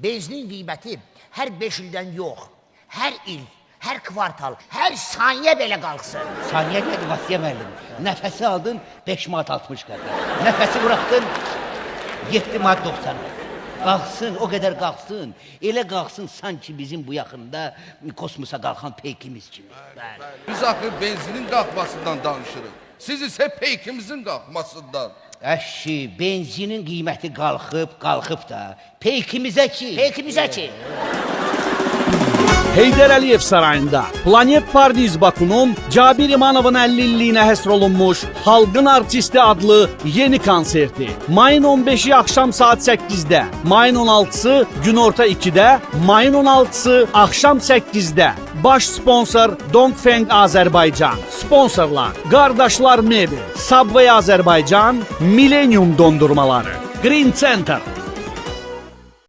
Benzinin qiyməti hər 5 ildən yox, hər il, hər kvartal, hər saniyə belə qalxsın. Saniyə nədir Vasiyə müəllim? Nəfəsi aldın 5 manat 60 qəpik. Nəfəsi buraxdın 7 manat 90 qəpik. Qalxsın, o qədər qalxsın. Elə qalxsın sanki bizim bu yaxında kosmosa qalxan peykimiz kimi. Biz axı benzinin qalxmasından danışırıq. Siz isə peykimizin qalxmasından. Əşi, benzinin qiyməti qalxıb da. Peykimizə ki. Peykimizə ki. Heydər Əliyev Sarayında Planet Pardiz Bakunun Cabir İmanovun 50 illiyinə həsr olunmuş Xalqın Artisti adlı yeni konserti. Mayın 15-i axşam saat 8-də, mayın 16-sı günorta 2-də, mayın 16-sı axşam 8-də. Baş sponsor Dongfeng Azərbaycan. Sponsorlar Qardaşlar Mebel, Subway Azərbaycan, Millennium dondurmaları, Green Center.